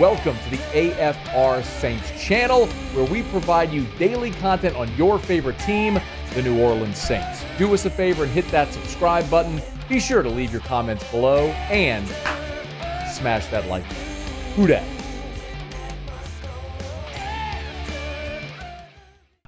Welcome to the AFR Saints channel, where we provide you daily content on your favorite team, the New Orleans Saints. Do us a favor and hit that subscribe button. Be sure to leave your comments below and smash that like button. Who dat?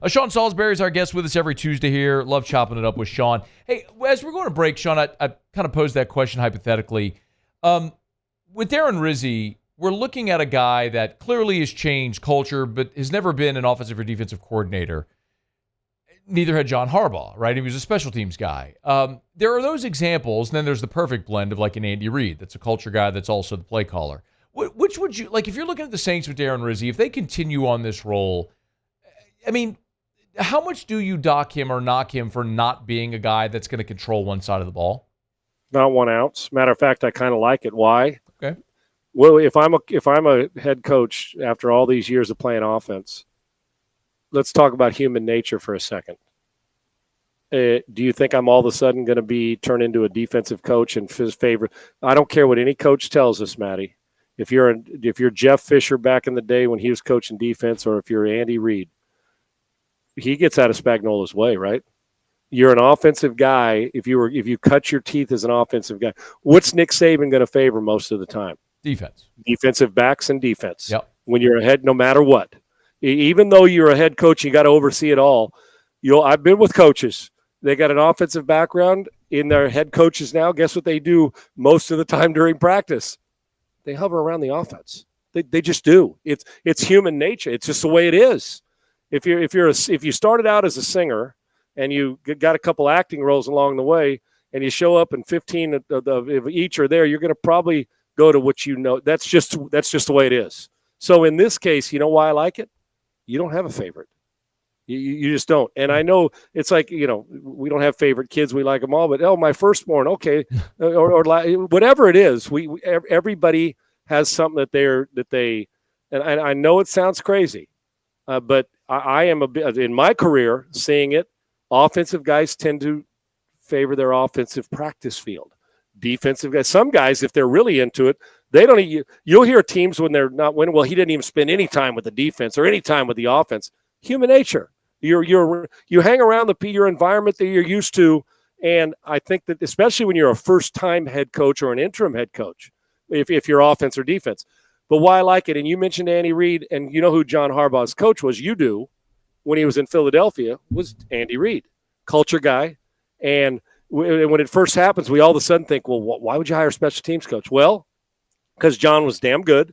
Sean Salisbury is our guest with us every Tuesday here. Love chopping it up with Sean. Hey, as we're going to break, Sean, I kind of posed that question hypothetically. With Darren Rizzi, we're looking at a guy that clearly has changed culture, but has never been an offensive or defensive coordinator. Neither had John Harbaugh, right? He was a special teams guy. There are those examples, and then there's the perfect blend of like an Andy Reid that's a culture guy that's also the play caller. Which would you, like if you're looking at the Saints with Darren Rizzi, if they continue on this role, I mean, how much do you dock him or knock him for not being a guy that's going to control one side of the ball? Not 1 ounce. Matter of fact, I kind of like it. Why? Okay. Well, if I'm a head coach after all these years of playing offense, let's talk about human nature for a second. Do you think I'm all of a sudden going to be turned into a defensive coach and his favorite? I don't care what any coach tells us, Matty. If you're Jeff Fisher back in the day when he was coaching defense, or if you're Andy Reid, he gets out of Spagnola's way, right? You're an offensive guy. If you cut your teeth as an offensive guy, what's Nick Saban going to favor most of the time? Defense. Defensive backs and defense. Yep. When you're ahead, no matter what. Even though you're a head coach, you got to oversee it all. I've been with coaches. They got an offensive background in their head coaches now. Guess what they do most of the time during practice? They hover around the offense. They just do. It's human nature. It's just the way it is. If you started out as a singer and you got a couple acting roles along the way, and you show up and 15 of each are there, you're going to probably go to what you know. That's just the way it is. So in this case, you know why I like it? You don't have a favorite. You just don't. And I know it's like, we don't have favorite kids. We like them all. But, my firstborn, okay. or whatever it is, everybody has something and I know it sounds crazy, but I am in my career seeing it. Offensive guys tend to favor their offensive practice field. Defensive guys, some guys, if they're really into it, they don't. You'll hear teams when they're not winning. Well, he didn't even spend any time with the defense or any time with the offense. Human nature. You hang around your environment that you're used to, and I think that especially when you're a first-time head coach or an interim head coach, if you're offense or defense. But why I like it, and you mentioned Andy Reid, and you know who John Harbaugh's coach was. You do, when he was in Philadelphia, was Andy Reid, culture guy, and when it first happens, we all of a sudden think, well, why would you hire a special teams coach? Well, because John was damn good.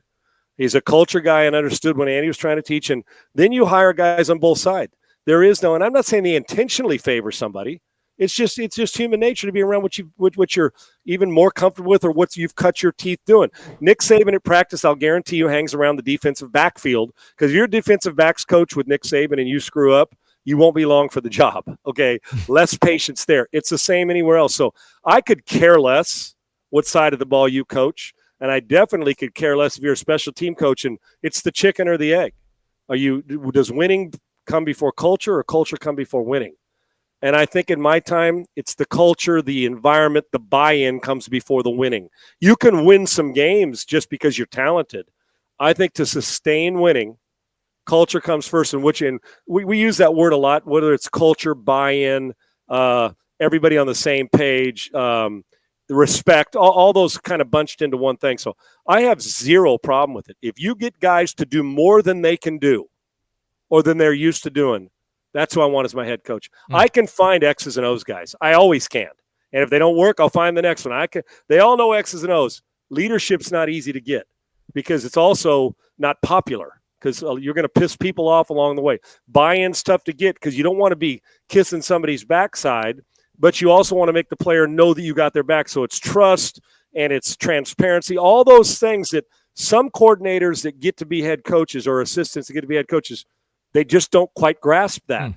He's a culture guy and understood what Andy was trying to teach. And then you hire guys on both sides. There is no, and I'm not saying they intentionally favor somebody. It's just human nature to be around what you're even more comfortable with or what you've cut your teeth doing. Nick Saban at practice, I'll guarantee you, hangs around the defensive backfield, because if you're a defensive backs coach with Nick Saban and you screw up, you won't be long for the job, okay? Less patience there. It's the same anywhere else. So I could care less what side of the ball you coach, and I definitely could care less if you're a special team coach, and it's the chicken or the egg. Does winning come before culture, or culture come before winning? And I think in my time, it's the culture, the environment, the buy-in comes before the winning. You can win some games just because you're talented. I think to sustain winning, culture comes first, and we use that word a lot, whether it's culture, buy-in, everybody on the same page, respect, all those kind of bunched into one thing. So I have zero problem with it. If you get guys to do more than they can do or than they're used to doing, that's who I want as my head coach. I can find X's and O's guys. I always can. And if they don't work, I'll find the next one. They all know X's and O's. Leadership's not easy to get because it's also not popular, because you're going to piss people off along the way. Buy-in's tough to get because you don't want to be kissing somebody's backside, but you also want to make the player know that you got their back. So it's trust and it's transparency, all those things that some coordinators that get to be head coaches or assistants that get to be head coaches, they just don't quite grasp that.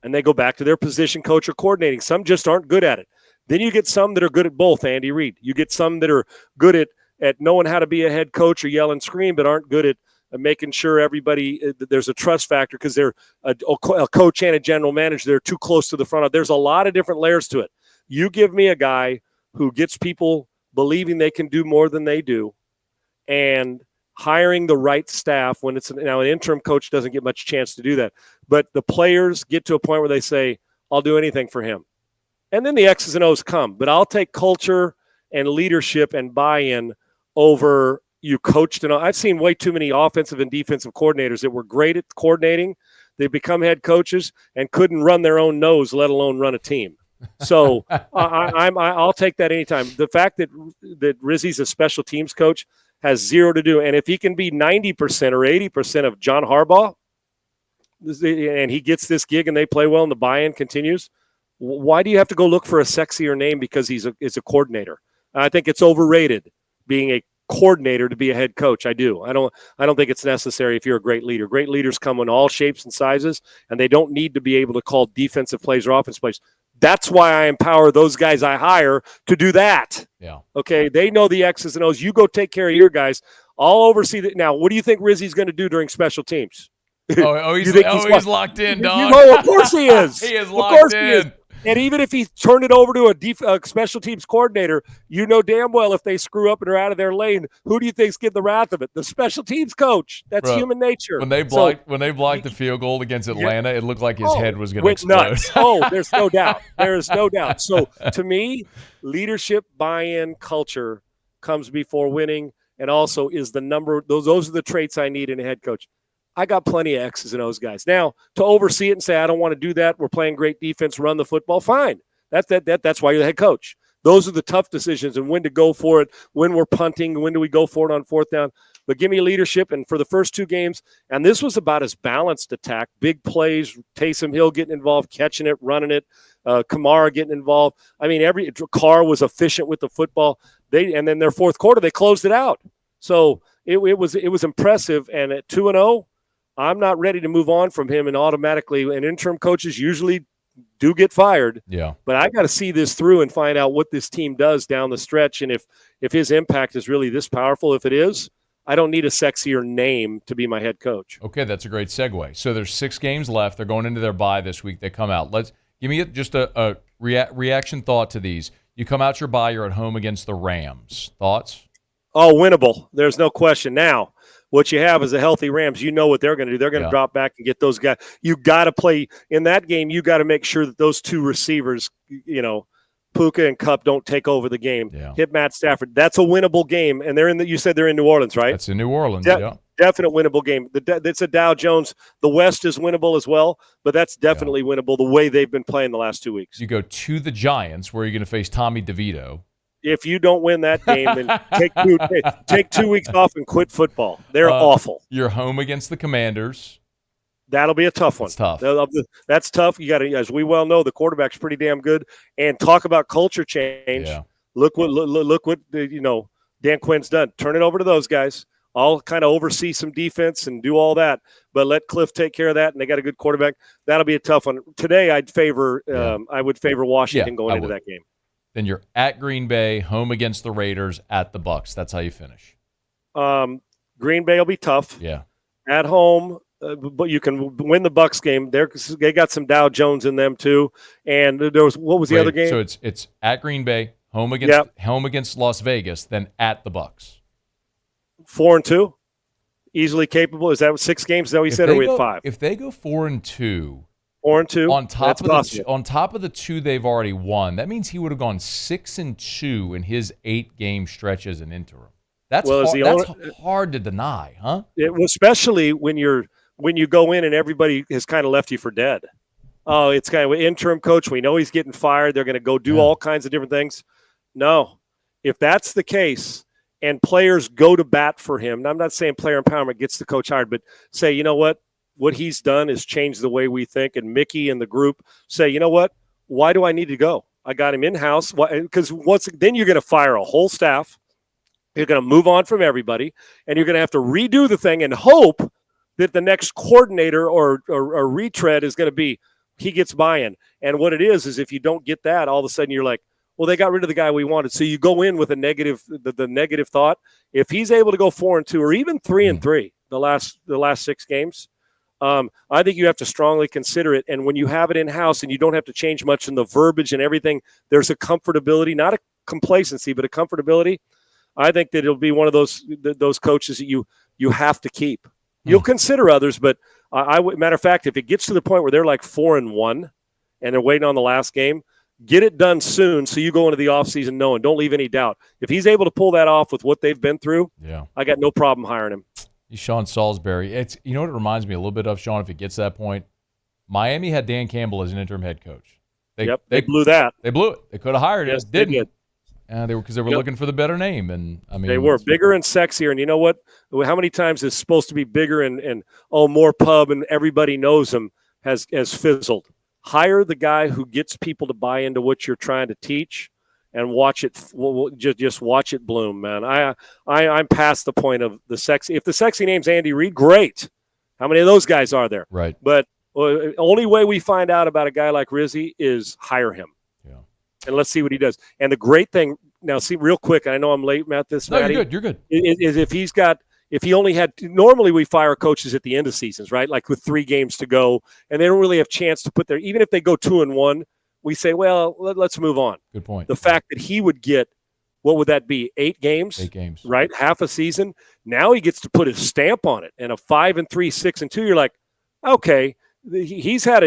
And they go back to their position coach or coordinating. Some just aren't good at it. Then you get some that are good at both, Andy Reid. You get some that are good at knowing how to be a head coach or yell and scream, but aren't good at making sure everybody there's a trust factor because they're a coach and a general manager. They're too close to the front. There's a lot of different layers to it. You give me a guy who gets people believing they can do more than they do, and hiring the right staff when it's now an interim coach doesn't get much chance to do that. But the players get to a point where they say, I'll do anything for him. And then the X's and O's come. But I'll take culture and leadership and buy-in over you coached. And I've seen way too many offensive and defensive coordinators that were great at coordinating. They become head coaches and couldn't run their own nose, let alone run a team. So I'll take that anytime. The fact that Rizzi's a special teams coach has zero to do. And if he can be 90% or 80% of John Harbaugh, and he gets this gig and they play well and the buy-in continues, why do you have to go look for a sexier name because he's a coordinator? I think it's overrated being a coordinator to be a head coach. I do. I don't think it's necessary if you're a great leader. Great leaders come in all shapes and sizes, and they don't need to be able to call defensive plays or offensive plays. That's why I empower those guys I hire to do that. Yeah. Okay. They know the X's and O's. You go take care of your guys. I'll oversee that. Now, what do you think Rizzi's going to do during special teams? He's locked in, dog. Of course he is. He is locked in. And even if he turned it over to a special teams coordinator, you know damn well if they screw up and are out of their lane, who do you think's getting the wrath of it? The special teams coach. That's human nature. When they blocked the field goal against Atlanta, it looked like his head was going to explode. Nuts. Oh, there's no doubt. There is no doubt. So to me, leadership, buy-in, culture comes before winning, and also is the number. Those are the traits I need in a head coach. I got plenty of X's and O's guys. Now, to oversee it and say, I don't want to do that, we're playing great defense, run the football, fine. That's why you're the head coach. Those are the tough decisions and when to go for it, when we're punting, when do we go for it on fourth down. But give me leadership. And for the first two games, and this was about as balanced attack, big plays, Taysom Hill getting involved, catching it, running it, Kamara getting involved. I mean, every Carr was efficient with the football. And then their fourth quarter, they closed it out. So it was impressive. And at 2-0, I'm not ready to move on from him and automatically, and interim coaches usually do get fired. Yeah. But I got to see this through and find out what this team does down the stretch. And if his impact is really this powerful, if it is, I don't need a sexier name to be my head coach. Okay, that's a great segue. So there's 6 games left. They're going into their bye this week. They come out. Let's give me just a reaction thought to these. You come out your bye, you're at home against the Rams. Thoughts? Oh, winnable. There's no question. Now, what you have is a healthy Rams. You know what they're going to do. They're going to drop back and get those guys. You got to play in that game. You got to make sure that those two receivers, Puka and Kupp, don't take over the game. Yeah. Hit Matt Stafford. That's a winnable game. And you said they're in New Orleans, right? That's in New Orleans. Yeah. Definite winnable game. It's a Dow Jones. The West is winnable as well, but that's definitely winnable the way they've been playing the last 2 weeks. You go to the Giants, where you're going to face Tommy DeVito. If you don't win that game, then take 2 weeks off and quit football. They're awful. You're home against the Commanders. That'll be a tough one. That's tough. That's tough. You got to, as we well know, the quarterback's pretty damn good. And talk about culture change. Yeah. Look what Dan Quinn's done. Turn it over to those guys. I'll kind of oversee some defense and do all that, but let Cliff take care of that. And they got a good quarterback. That'll be a tough one. Today, I would favor Washington going into that game. Then you're at Green Bay, home against the Raiders, at the Bucs. That's how you finish. Green Bay will be tough. Yeah. At home, but you can win the Bucs game. They got some Dow Jones in them too. And what was the other game? So it's at Green Bay, home against Las Vegas, then at the Bucs. 4-2, easily capable. Is that 6 games? Is that what you said, or we had 5? If they go 4-2. 4-2. On top of the 2 they've already won, that means he would have gone 6-2 in his 8-game stretch as an interim. That's hard to deny, huh? Especially when you go in and everybody has kind of left you for dead. Oh, it's kind of an interim coach. We know he's getting fired. They're going to go do all kinds of different things. No, if that's the case, and players go to bat for him. And I'm not saying player empowerment gets the coach hired, but say, you know what he's done is change the way we think. And Mickey and the group say, you know what? Why do I need to go? I got him in-house. Because then you're going to fire a whole staff. You're going to move on from everybody, and you're going to have to redo the thing and hope that the next coordinator or retread is going to be he gets buy-in. And what it is if you don't get that, all of a sudden you're like, well, they got rid of the guy we wanted. So you go in with a negative, the negative thought. If he's able to go 4-2 or even 3-3 the last 6 games, I think you have to strongly consider it. And when you have it in-house and you don't have to change much in the verbiage and everything, there's a comfortability, not a complacency, but a comfortability. I think that it'll be one of those coaches that you you have to keep. You'll consider others, but matter of fact, if it gets to the point where they're like 4-1 and they're waiting on the last game, get it done soon so you go into the offseason knowing. Don't leave any doubt. If he's able to pull that off with what they've been through, I got no problem hiring him. He's Sean Salisbury. It's, you know what it reminds me a little bit of, Sean, if it gets to that point? Miami had Dan Campbell as an interim head coach. They blew that. They blew it. They could have hired him. They did. Because they were looking for the better name, and I mean they were bigger and sexier. And you know what? How many times is supposed to be bigger and more pub and everybody knows him has fizzled? Hire the guy who gets people to buy into what you're trying to teach, and watch it. Just watch it bloom, man. I'm past the point of the sexy. If the sexy name's Andy Reid, great. How many of those guys are there? Right. But only way we find out about a guy like Rizzi is hire him. And let's see what he does. And the great thing now, see real quick, I know I'm late, Matt. No, you're good. Is if he only had. Normally, we fire coaches at the end of seasons, right? Like with 3 games to go, and they don't really have chance to put their. Even if they go 2-1, we say, well, let's move on. Good point. The fact that he would get, what would that be? 8 games. 8 games, right? Half a season. Now he gets to put his stamp on it, and a 5-3, 6-2. You're like, okay, he's had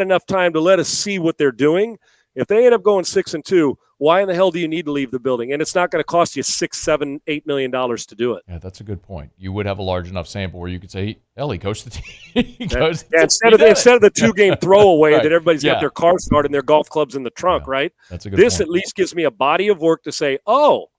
enough time to let us see what they're doing. If they end up going 6-2, why in the hell do you need to leave the building? And it's not going to cost you $6, $7, $8 million to do it. Yeah, that's a good point. You would have a large enough sample where you could say, hell, he coached the team. Instead of the 2-game throwaway that everybody's got their car started and their golf clubs in the trunk, right? That's a good This point. at least gives me a body of work to say, oh,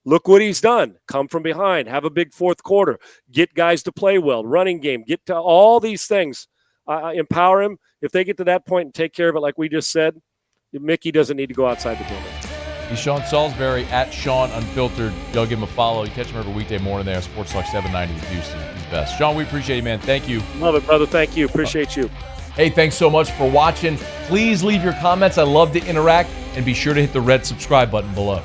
look what he's done. Come from behind. Have a big fourth quarter. Get guys to play well. Running game. Get to all these things. Empower him. If they get to that point and take care of it like we just said, Mickey doesn't need to go outside the building. He's Sean Salisbury at Sean Unfiltered. Y'all give him a follow. You catch him every weekday morning there. Sports Talk 790 with Houston. He's best. Sean, we appreciate you, man. Thank you. Love it, brother. Thank you. Appreciate you. Hey, thanks so much for watching. Please leave your comments. I love to interact. And be sure to hit the red subscribe button below.